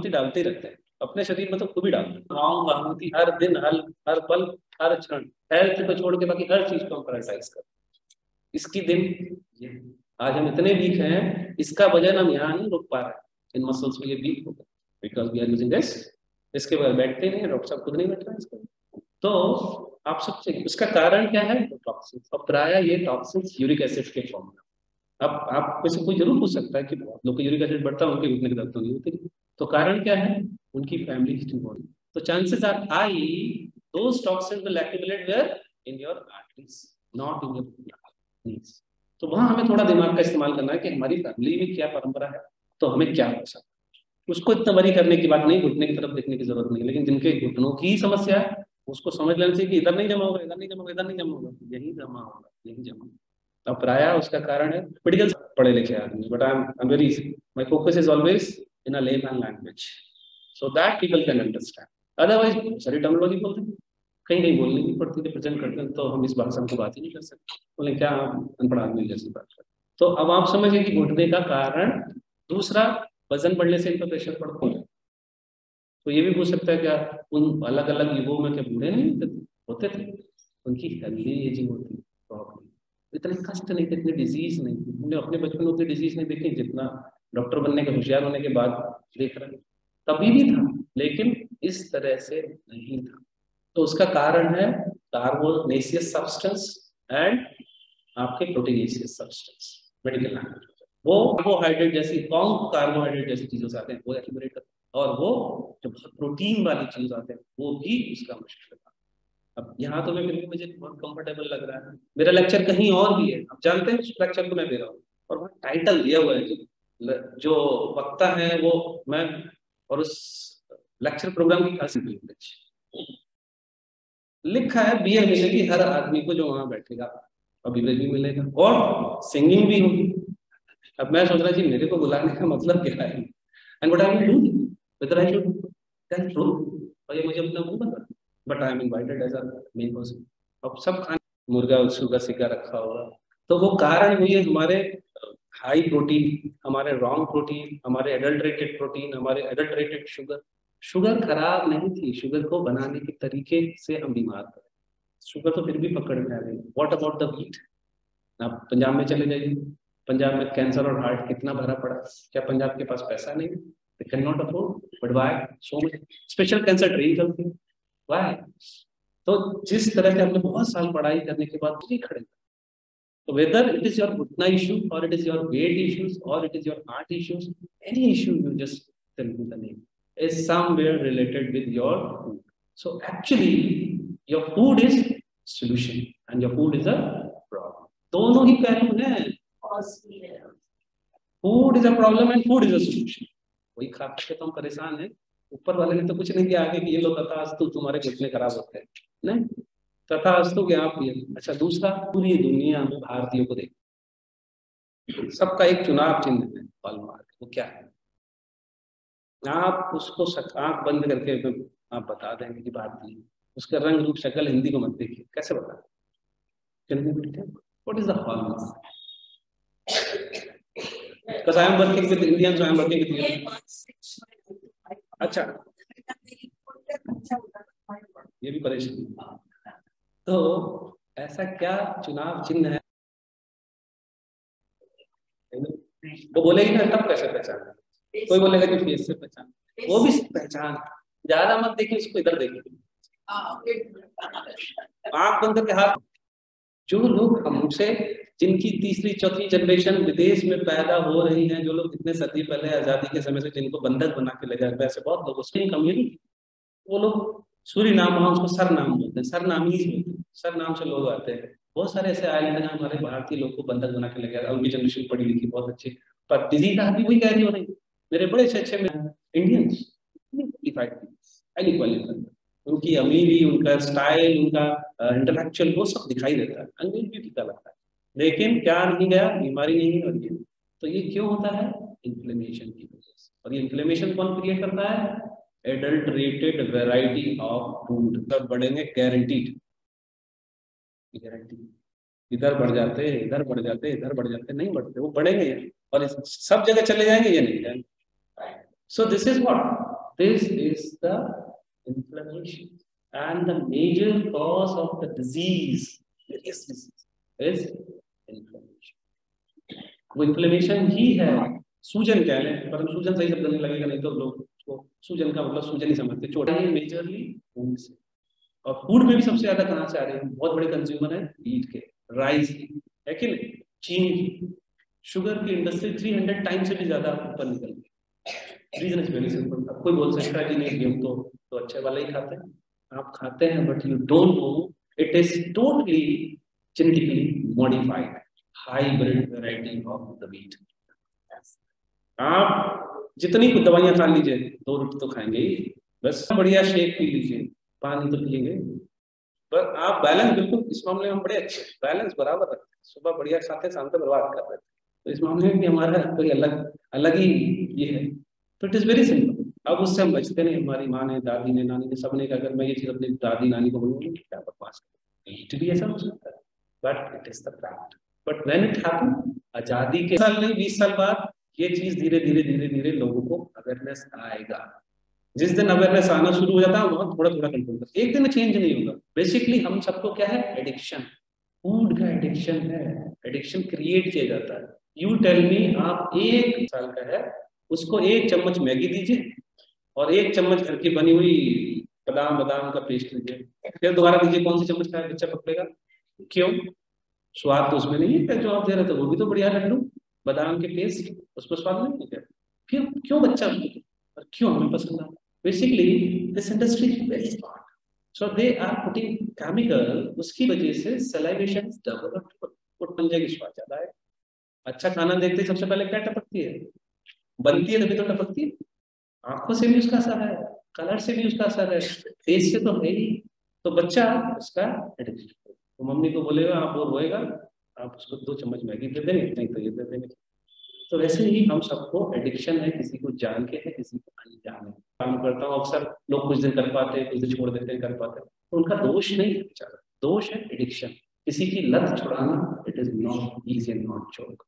डालते ही रहते हैं, अपने शरीर में तो खूब ही डालते हैं, रॉन्ग आहुति हर दिन, हर पल, हर क्षण, हेल्थ को छोड़ के बाकी हर चीज को हम प्रायोरिटाइज करते हैं। इसकी दिन ये, आज हम इतने वीक हैं, इसका वजन हम यहाँ नहीं रोक पा रहे हैं, इन मसल्स में ये वीक हो गए because we are using this. इसके बाद बैठते नहीं, डॉक्टर साहब खुद नहीं बैठ रहे हैं इसको। तो आप सब चाहिए, उसका कारण क्या है? टॉक्सिन। और प्राय ये टॉक्सिन यूरिक एसिड के फॉर्म में। अब आप में से कोई जरूर पूछ सकता है कि बहुत लोग यूरिक एसिड बढ़ता है, उनके घुटने के दर्द तो नहीं होते, तो कारण क्या है? उनकी फैमिली हिस्ट्री बॉडी। तो chances are high those toxin will accumulate where? In your arteries, not in your knees. तो वहां हमें थोड़ा दिमाग का इस्तेमाल करना है कि हमारी फैमिली में क्या परंपरा है, तो हमें क्या हो सकता है। उसको इतना बड़ी करने की बात नहीं, घुटने की तरफ देखने की जरूरत नहीं, लेकिन जिनके घुटनों की समस्या है उसको समझ लेना चाहिए कि इधर नहीं जमा होगा, इधर नहीं जमा होगा, इधर नहीं जमा होगा, यही जमा होगा, यही जमा होगा। अब प्राय उसका कारण है मेडिकल पढ़े लिखे आदमी, but I am very, my focus is always in a layman language so that people can understand. Otherwise सारी टर्मिनोलॉजी बोलते हैं, कहीं नहीं बोलनी नहीं पड़ती, रिप्रेजेंट करते हैं, तो हम इस भाषा में बात ही नहीं कर सकते, बोले क्या आप अनपढ़ आदमी जैसी बात करते। तो अब आप समझिए कि घुटने का कारण दूसरा, वजन बढ़ने से इन पर प्रेशर पड़ता है। तो ये भी पूछ सकता है क्या उन अलग अलग युगों में क्या बूढ़े नहीं होते थे? उनकी हेल्दी एजिंग होती है, प्रॉब्लम, इतने कष्ट नहीं थे, इतने डिजीज नहीं थे, हमने अपने बचपन में उतनी डिजीज नहीं देखी जितना डॉक्टर बनने के होशियार होने के बाद देख रहे हैं। तभी भी था लेकिन इस तरह से नहीं था। तो उसका कारण है कार्बोनेशियस सब्सटेंस एंड आपके प्रोटीनेशियस सब्सटेंस, मेडिकल लैंग्वेज। वो कार्बोहाइड्रेट जैसी, कौन कार्बोहाइड्रेट जैसी चीजों से आते हैं वो एक्यूमुलेट करते हैं, और वो जो बहुत प्रोटीन वाली चीज आते हैं वो भी उसका मुश्किल है। अब यहाँ तो मैं फिर भी मुझे बहुत कंफर्टेबल लग रहा है, मेरा लेक्चर कहीं और भी है, आप जानते हैं उस लेक्चर को मैं दे रहा हूँ, और वहाँ टाइटल दिया हुआ है, जो वक्ता है वो मैं, और उस लेक्चर प्रोग्राम की खासियत लिखा है बियर मिलेगी हर आदमी को जो वहां बैठेगा, और बियर भी मिलेगा और सिंगिंग भी होगी। अब मैं सोच रहा जी मेरे को बुलाने का मतलब क्या है, and what I will do, whether I should tell truth, और ये मुझे अपना मुंह बता, but I am invited as a main person. अब सब खाने मुर्गा सुगा सिक्का रखा होगा, तो वो कारण हुई है हमारे हाई प्रोटीन, हमारे रॉन्ग प्रोटीन, हमारे एडल्ट्रेटेड प्रोटीन, हमारे एडल्ट्रेटेड शुगर। शुगर खराब नहीं थी, शुगर को बनाने के तरीके से हम बीमार थे, शुगर तो फिर भी पकड़ में आ गई। What about the wheat? आप पंजाब में चले जाइए, पंजाब में कैंसर और हार्ट कितना भरा पड़ा, क्या पंजाब के पास पैसा नहीं है? They cannot afford, but why so much special cancer train चलती है? Why? तो जिस तरह से हमने बहुत साल पढ़ाई करने के बाद नहीं खड़े, तो whether it is your घुटना issue or it is your weight issues or it is your heart issues, any issue you just tell me the name is somewhere related with your food. So actually your food is solution and your food is a problem. दोनों ही पहलू हैं. Food is a problem and food is a solution. वही खा के तो हम परेशान हैं. ऊपर वाले ने तो कुछ नहीं किया आगे कि ये लो तथास्तु तुम्हारे घुटने खराब होते हैं, नहीं तथास्तु के आप ये. अच्छा दूसरा, पूरी दुनिया में भारतीयों को देख, सबका एक चुनाव चिन्ह है हॉलमार्क. वो क्या है? आप उसको आंख बंद करके आप बता देंगे कि भारतीय, उसका रंग रूप शक्ल हिंदी को मत देखिए, कैसे बता? What is the hallmark? Because I am working with Indians, so I am working with you. अच्छा, ये भी परेशान. तो ऐसा क्या चुनाव चिन्ह है? वो बोलेगी ना तब कैसे पहचान, कोई बोलेगा कि फेस से पहचान, वो भी पहचान. ज्यादा मत देखिए उसको, इधर देखिए, आंख बंद करके हाथ. जो लोग हमसे, जिनकी तीसरी चौथी जनरेशन विदेश में पैदा हो रही हैं, जो लोग इतने सदी पहले आजादी के समय से जिनको बंधक बना के ले गए, वैसे बहुत लोग मुस्लिम कम्युनिटी, वो लोग सूरी नाम, वहां उसको सर नाम बोलते हैं, सर नाम ही बोलते हैं, सर नाम से लोग आते हैं. बहुत सारे ऐसे आइलैंड हैं हमारे भारतीय लोग को बंधक बना के ले गए, उनकी जनरेशन पढ़ी लिखी बहुत अच्छी, पर डिजीज आदमी वही कह रही हो रही. मेरे बड़े अच्छे इंडियंस उनकी अमीरी, उनका स्टाइल, उनका इंटेलेक्चुअल, वो सब दिखाई देता है, अंग्रेज भी फीका लगता है. लेकिन क्या नहीं गया, बीमारी नहीं है. और ये तो ये क्यों होता है? इन्फ्लेमेशन की वजह से. और ये इन्फ्लेमेशन कौन क्रिएट करता है? Adulterated variety of food. तब बढ़ेंगे गारंटीड, गारंटी. इधर बढ़ जाते, इधर बढ़ जाते, इधर बढ़ जाते, नहीं बढ़ते, वो बढ़ेंगे और सब जगह चले जाएंगे, ये नहीं जाएंगे. So this is what, this is the inflammation and the major cause of the disease is inflammation. वो inflammation ही है. सूजन कह लें, पर सूजन सही शब्द नहीं लगेगा, नहीं तो लोग उसको सूजन का मतलब सूजन ही समझते. चोट है मेजरली फूड से. और फूड में भी सबसे ज्यादा कहाँ से आ रहे हैं? बहुत बड़े कंज्यूमर है व्हीट के, राइस की, है कि नहीं, चीनी की, शुगर की इंडस्ट्री 300 टाइम से भी ज्यादा ऊपर निकल गई. Reason is very simple. कोई बोल सकता है कि नहीं गेहूं तो अच्छे वाले ही खाते हैं. आप खाते हैं, but you don't know it is totally genetically modified hybrid variety of the wheat. आप जितनी दवाइयां खा लीजिए, 2 रोटी तो खाएंगे ही, बस बढ़िया शेक पी लीजिए, पानी तो पिएंगे, पर आप बैलेंस बिल्कुल, इस मामले में बड़े अच्छे बैलेंस बराबर रखते हैं. सुबह बढ़िया खाते, शाम को बर्बाद कर रहे हैं. तो इस मामले में भी हमारा कोई अलग ही ये है. तो इट इज वेरी सिंपल. अब उससे हम बचते नहीं. हमारी माँ ने, दादी ने, नानी ने, सबने, अगर मैं ये चीज अपनी दादी नानी को बोलूँगी क्या बकवास, भी ऐसा हो सकता है, but it is the fact. But when it happen, आजादी के साल नहीं 20 साल बाद ये चीज धीरे धीरे धीरे धीरे लोगों को अवेयरनेस आएगा. जिस दिन अवेयरनेस आना शुरू हो जाता है वहां थोड़ा थोड़ा कंट्रोल कर, एक दिन में चेंज नहीं होगा. बेसिकली हम सबको क्या है? एडिक्शन. फूड का एडिक्शन है. एडिक्शन क्रिएट किया जाता है. यू टेल मी, आप 1 साल का है, उसको 1 चम्मच मैगी दीजिए और 1 चम्मच घर की बनी हुई बादाम का पेस्ट दीजिए, फिर दोबारा दीजिए, कौन सी चम्मच खाए? बच्चा पकड़ेगा. क्यों? स्वाद तो उसमें नहीं है जो आप दे रहे थे, वो भी तो बढ़िया लड्डू बादाम के पेस्ट, उसमें स्वाद नहीं है. फिर क्यों बच्चा, और क्यों हमें पसंद आता? Basically this industry is very smart. So they are putting chemical, उसकी वजह से सलाइवेशन डेवलप, पंजे की स्वाद ज्यादा है. अच्छा खाना देखते सबसे पहले क्या टपकती है? बनती है तभी तो टपकती है. आंखों से भी उसका असर है, कलर से भी उसका असर है, फेस से तो है ही. तो बच्चा उसका एडिक्शन. तो मम्मी को बोलेगा, आप वो रोएगा, आप उसको 2 चम्मच मैगी दे देंगे, नहीं तो ये दे देंगे. तो वैसे ही हम सबको एडिक्शन है, किसी को जान के है, किसी को अनजाने. काम करता हूँ अक्सर, लोग कुछ दिन कर पाते हैं, कुछ दिन छोड़ देते हैं, कर पाते हैं, तो उनका दोष नहीं है बेचारा, दोष है एडिक्शन. किसी की लत छुड़ाना it is not easy and not joke.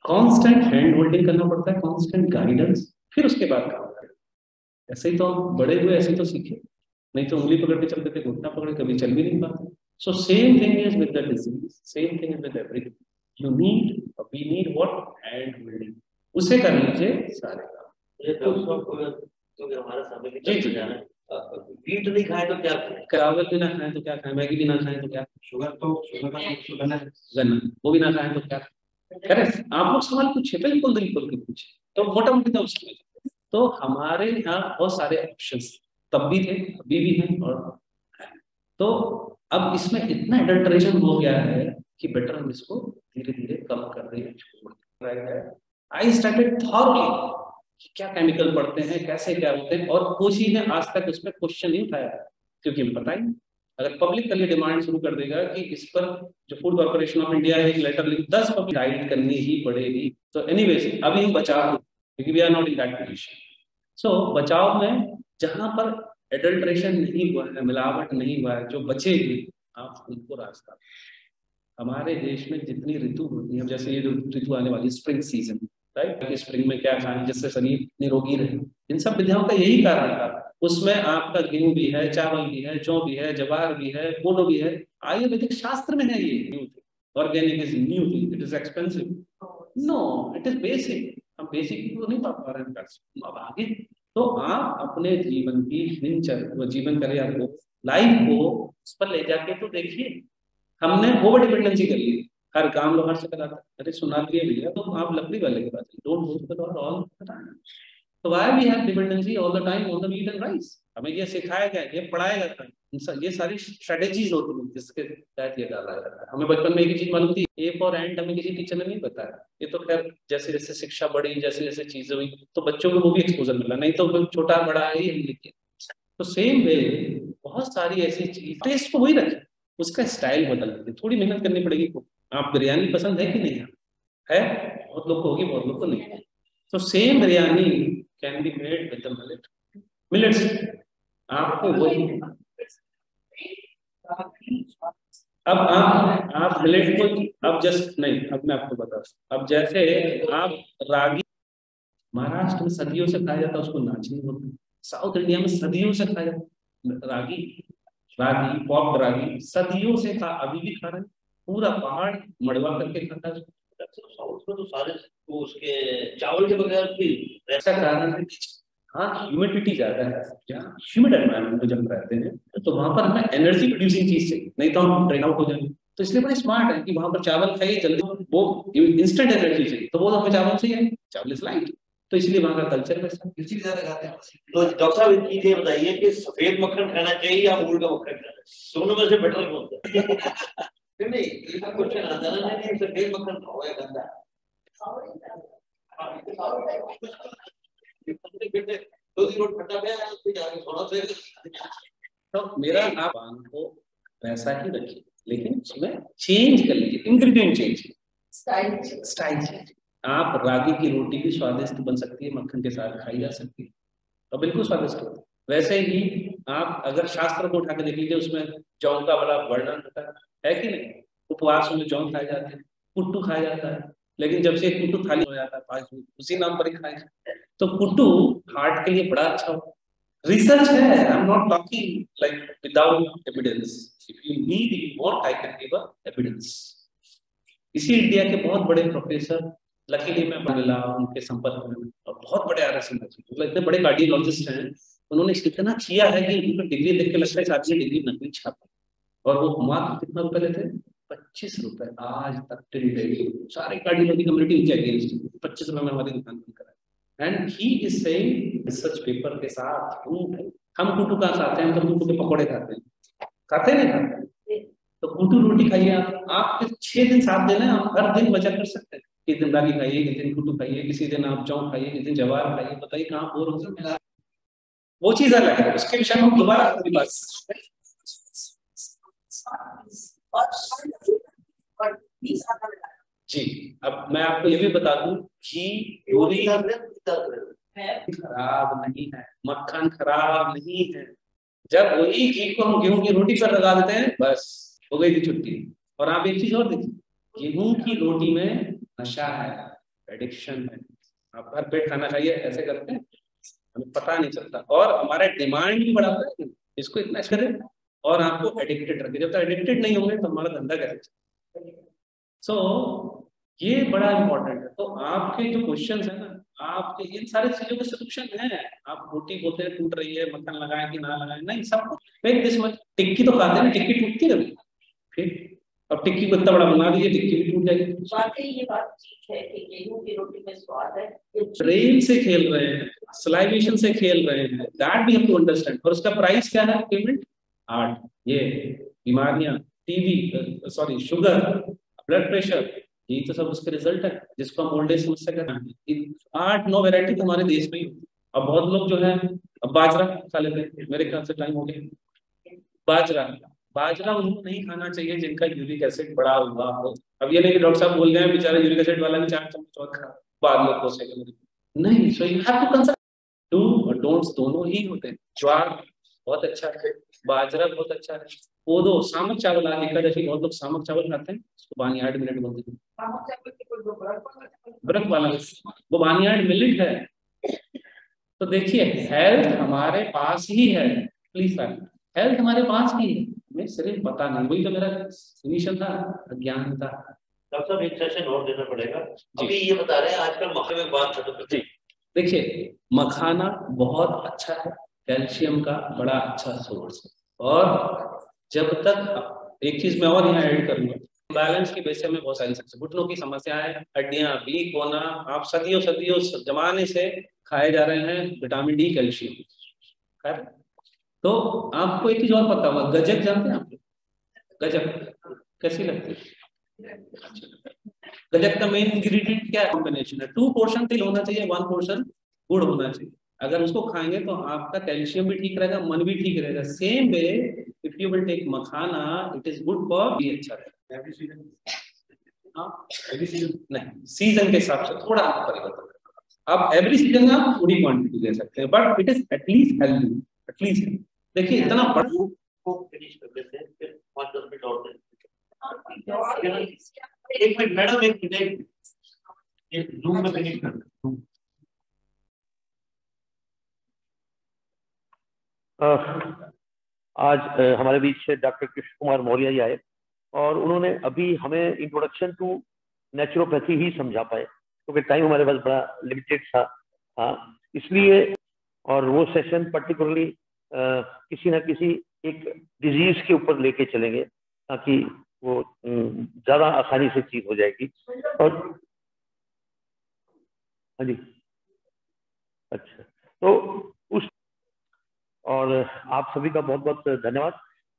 Constant hand holding करना पड़ता है, कांस्टेंट गाइडेंस, फिर उसके बाद काम करें. ऐसे ही तो हम बड़े हुए, ऐसे ही तो सीखे, नहीं तो उंगली पकड़ के चलते थे, घुटना पकड़ के कभी चल भी नहीं पाते. So same thing is with the disease, same thing is with everything. You need, we need what, hand holding, उसे कर लीजिए सारे काम। तो हमारा समय जी जी, वीट नहीं खाए तो क्या खाए, चावल भी ना खाएं तो क्या खाएं, मैगी भी ना खाएं तो क्या, शुगर का गन्ना वो भी ना खाएं तो क्या करें। आप लोग सवाल पूछे, बिल्कुल दिल खोल के पूछे, तो मोटा मोटी था उसमें। तो हमारे यहाँ बहुत सारे ऑप्शंस तब भी थे, अभी भी हैं, और तो अब इसमें इतना एडल्ट्रेशन हो गया है कि बेटर हम इसको धीरे धीरे कम कर रहे हैं, छोड़ रहे हैं। आई स्टार्टेड थॉरली कि क्या केमिकल पड़ते हैं, कैसे क्या होते हैं, और कोई ने आज तक उसमें क्वेश्चन नहीं उठाया, क्योंकि हमें पता ही नहीं। अगर पब्लिक कल ये डिमांड शुरू कर देगा कि इस पर जो फूड कॉर्पोरेशन ऑफ इंडिया एक लेटर लिख 10 पब्लिक गाइड करनी ही पड़ेगी। तो एनीवेज अभी हम बचाव, क्योंकि we are not in that position. So बचाव में जहां पर एडल्ट्रेशन नहीं हुआ है, मिलावट नहीं हुआ है, जो बचे हुए आप उनको रास्ता। हमारे देश में जितनी ऋतु होती है, जैसे ये जो ऋतु आने वाली स्प्रिंग सीजन, राइट, स्प्रिंग में क्या खाएं जिससे शरीर निरोगी रहे, इन सब विधियों का यही कारण था। उसमें आपका गेहूं भी है, चावल भी है, जौ भी है, जवार भी है, कोडो भी है। आयुर्वेदिक शास्त्र में है ये new thing. Organic is new thing, it is expensive, no it is basic. हम बेसिक को नहीं पा रहे हैं, अब आगे। तो आप अपने जीवन की दिनचर्या, जीवनचर्या को, लाइफ को उस पर ले जाके तो देखिए। हमने ओवर डिपेंडेंसी कर ली, हर काम लोग हर से कराते हैं। अरे सुना दिए भैया, तो आप लकड़ी वाले के पास don't go to the all the time. तो why we have dependency all the time on the meat and rice? हमें ये सिखाया गया, ये पढ़ाया जाता है, ये सारी स्ट्रेटेजीज होती हैं जिसके तहत ये डाला जाता है। हमें बचपन में एक ही चीज मालूम थी, ए फॉर एंड, हमें किसी टीचर ने नहीं बताया। ये तो खैर जैसे जैसे शिक्षा बढ़ी, जैसे जैसे चीजें हुई, तो बच्चों को वो भी एक्सपोजर मिला, नहीं तो छोटा बड़ा है ही लिखे। तो सेम वे बहुत सारी ऐसी चीज, टेस्ट को वही रखे, उसका स्टाइल बदल दे, थोड़ी मेहनत करनी पड़ेगी। को आप बिरयानी पसंद है कि नहीं है, बहुत लोग को होगी, बहुत लोग को नहीं है। तो same biryani can be made with the millet, millets आपको वही। अब आप मिलेट को, अब जस्ट नहीं, अब मैं आपको बता, अब जैसे आप रागी महाराष्ट्र में सदियों से खाया जाता है, उसको नाचनी होती है। साउथ इंडिया में सदियों से खाया जाता है रागी, रागी पॉप्ड रागी सदियों से खा, अभी भी खा रहे हैं। पूरा पहाड़ मड़वा करके खाता है। साउथ में तो सारे वो उसके चावल के बगैर भी ऐसा कारण है, हाँ ह्यूमिडिटी ज्यादा है, जहाँ ह्यूमिड एनवायरमेंट में जब रहते हैं तो वहां पर हमें एनर्जी प्रोड्यूसिंग चीज चाहिए, नहीं तो हम ड्रेन आउट हो जाएंगे। तो इसलिए बड़े स्मार्ट है कि वहां पर चावल खाइए जल्दी, वो इंस्टेंट एनर्जी चाहिए, तो वो हमें चावल चाहिए, चावल इज लाइट। तो इसलिए वहां का कल्चर वैसा, इसी ज्यादा खाते हैं। तो डॉक्टर साहब एक चीज ये बताइए कि सफेद मक्खन खाना चाहिए या मूल का मक्खन खाना चाहिए, दोनों में से बेटर कौन सा? नहीं, ये क्वेश्चन आता है ना, नहीं सफेद मक्खन खाओ या गंदा। तो मेरा आप को वैसा ही रखिए, लेकिन उसमें चेंज कर लीजिए, इंग्रेडिएंट चेंज, स्टाइल चेंज। आप रागी की रोटी भी स्वादिष्ट बन सकती है, मक्खन के साथ खाई जा सकती है, और बिल्कुल स्वादिष्ट होती है। वैसे ही आप अगर शास्त्र को उठा के देख लीजिए, उसमें जौ का बड़ा वर्णन होता है कि नहीं। उपवास में जौ खाए जाते हैं, पुट्टू खाया जाता है, लेकिन जब से पुट्टू खाली हो जाता है 5 मिनट, उसी नाम पर ही खाए जाते हैं। तो पुट्टू हार्ट के लिए बड़ा अच्छा हो, रिसर्च है, I am not talking like without evidence. If you need, you want, I can give evidence. इसी इंडिया के बहुत बड़े प्रोफेसर, लकीली मैं मिला उनके संपर्क में, और बहुत बड़े RS मतलब इतने बड़े कार्डियोलॉजिस्ट हैं, उन्होंने इतना किया है कि उनको डिग्री देख के लगता है साथ में डिग्री नकली छापा, और वो मात्र कितना रुपए लेते, 25 रुपए आज तक टिल डेट। सारे कार्डियोलॉजी कम्युनिटी उनके अगेंस्ट, 25 रुपए में हमारी दुकान बंद करा। And he is saying research paper के साथ हम कुटू कहाँ खाते हैं, हम तो कुटू के पकौड़े खाते हैं, खाते नहीं खाते। तो कुटू रोटी खाइए आप 6 दिन 7 दिन है, आप हर दिन बचा कर सकते हैं। किस दिन रागी खाइए, किस दिन कुटू खाइए, किसी दिन आप जौ खाइए, किस दिन जवार खाइए, बताइए कहाँ बोर हो सकते हैं। वो चीज अलग है, उसके विषय में दोबारा आपकी बात। जी, अब मैं आपको ये भी बता दूं कि खराब नहीं है, मक्खन खराब नहीं है। जब वही घी को हम गेहूं की रोटी पर लगा देते हैं, बस हो गई थी छुट्टी। और आप एक चीज और देखिए, गेहूं की रोटी में नशा है, एडिक्शन है। आप भर पेट खाना खाइए, ऐसे करते हैं, हमें पता नहीं चलता, और हमारा डिमांड भी बढ़ाता है, इसको इतना करें और आपको एडिक्टेड रखे। जब तक एडिक्टेड नहीं होंगे तो हमारा धंधा कैसे चलेगा। सो ये बड़ा इंपॉर्टेंट है। तो आपके जो क्वेश्चंस है ना, आपके इन सारी चीजों के सोल्यूशन है। आप रोटी बोलते हैं टूट रही है, मक्खन लगाए कि ना लगाए, नहीं सब फेक दिस मच। टिक्की तो खाते हैं ना, टिक्की टूटती है कभी? फिर अब टिक्की को इतना बड़ा बना दीजिए, टिक्की भी टूट जाएगी। वाकई ये बात ठीक है कि गेहूं की रोटी में स्वाद है। ब्रेन से खेल रहे हैं, सलाइवेशन से खेल रहे हैं, that we have to understand. और उसका प्राइस क्या है? पेमेंट हार्ट, ये बीमारियां, TB, sorry sugar, blood pressure, यही तो सब उसके रिजल्ट है, जिसको हम ओल्ड एज समस्या कहते हैं। 8-9 वैरायटी तो हमारे देश में ही होती है। अब बहुत लोग जो है अब बाजरा खा लेते हैं, मेरे ख्याल से टाइम हो गया। बाजरा, बाजरा उनको नहीं खाना चाहिए जिनका यूरिक एसिड बढ़ा हुआ हो। अब ये नहीं कि डॉक्टर साहब बोल गए बेचारा यूरिक एसिड वाला भी 4 चम्मच और खा, बाद में कोसेगा नहीं। So you have to consult. Do और डोंट्स दोनों ही होते हैं। ज्वार बहुत अच्छा है, बाजरा बहुत अच्छा है, कोदो, सामक चावल, आज एकादशी बहुत लोग सामक चावल खाते हैं, उसको बानियाड मिलेट बोलते हैं। व्रत वाला वो बानियाड मिलेट है। तो देखिए हेल्थ हमारे पास ही है, प्लीज हेल्थ हमारे पास ही है, हमें सिर्फ पता नहीं। वही तो मेरा फिनिशन था, अज्ञान था। डॉक्टर साहब एक सेशन और देना पड़ेगा। अभी ये बता रहे हैं आजकल मखाने में बात खत्म जी। देखिए मखाना बहुत अच्छा है, कैल्शियम का बड़ा अच्छा सोर्स है। और जब तक एक चीज मैं और यहाँ ऐड करूंगा, बैलेंस की बेसिस में बहुत सारी समस्या, घुटनों की समस्या है, हड्डियां वीक होना, आप सदियों सदियों जमाने से खाए जा रहे हैं विटामिन डी कैल्शियम, खैर। तो आपको एक चीज और पता होगा, गजक जानते हैं आप? गजक कैसी लगती है? गजक का मेन इंग्रेडिएंट क्या है? कॉम्बिनेशन है, 2 पोर्शन तिल होना चाहिए, 1 पोर्शन गुड़ होना चाहिए। अगर उसको खाएंगे तो आपका कैल्शियम भी ठीक रहेगा, मन भी ठीक रहेगा। Same way if you will take makhana, it is good for भी अच्छा रहेगा। नहीं, सीजन के हिसाब से थोड़ा परिवर्तन। आप एवरी सीजन में आप थोड़ी क्वांटिटी ले सकते हैं, but it is at least healthy, at least. देखिए इतना बड़ा फिनिश कर देते हैं, फिर 5-10 मिनट और देते हैं। एक मिनट मैडम, एक मिनट, ये जूम में फिनिश कर दो। आज हमारे बीच डॉक्टर कृष्ण कुमार मौर्य जी आए और उन्होंने अभी हमें इंट्रोडक्शन टू नेचुरोपैथी ही समझा पाए, क्योंकि टाइम हमारे पास बड़ा लिमिटेड था। हाँ, इसलिए। और वो सेशन पर्टिकुलरली किसी ना किसी एक डिजीज के ऊपर लेके चलेंगे, ताकि वो ज्यादा आसानी से चीज हो जाएगी। और हाँ जी, अच्छा, तो उस और आप सभी का बहुत बहुत धन्यवाद।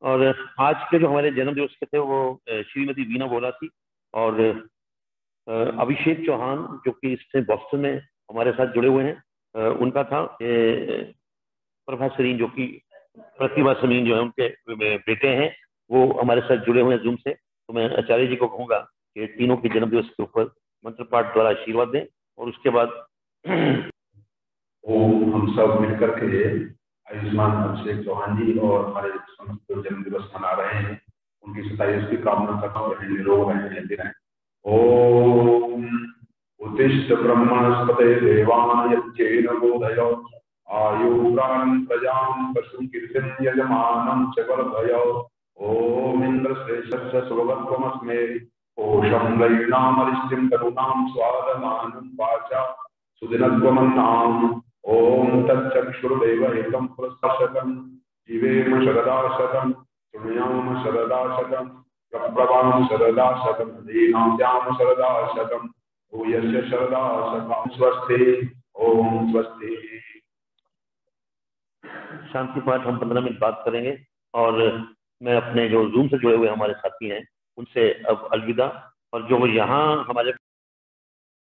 और आज के जो हमारे जन्म दिवस के थे वो श्रीमती वीना बोला थी और अभिषेक चौहान जो कि इससे बॉस्टन में हमारे साथ जुड़े हुए हैं, उनका था। प्रभा सरीन जो कि प्रतिभा समीन जो है उनके बेटे हैं, वो हमारे साथ जुड़े हुए हैं जूम से। तो मैं आचार्य जी को कहूँगा कि तीनों के जन्म दिवस के ऊपर मंत्र पाठ द्वारा आशीर्वाद दें और उसके बाद ओम हम सब मिलकर के आयुष्मान अभिषेक चौहान जी और हमारे समस्त जन्म दिवस मना रहे हैं, उनकी 27वीं कामना करता हूँ, निरोग रहें, हेल्दी रहें। ओम उत्तिष्ठ ब्रह्मणस्पते देवान् यज्ञेन बोधय आयुर्प्राणं प्रजां पशुं कीर्तिं यजमानं च वर्धय। ओम इन्द्रश्रेष्ठस्य सुभगत्वमस्मे कोशं लयिनामरिष्टिं करुणां स्वादमानं वाचा सुदिनत्वमन्नाम्। ओम तच्चक्षुर्देवहितं पुरस्ताशतं जीवेम शरदाशतं शृणुयाम शरदाशतं प्रप्रभां शरदाशतं दीनां शरदाशतं भूयस्य शरदाशतं। स्वस्ति। ओम स्वस्ति। शांति पाठ हम 15 मिनट बात करेंगे और मैं अपने जो जूम से जुड़े हुए हमारे साथी हैं उनसे अब अलविदा। और जो यहाँ हमारे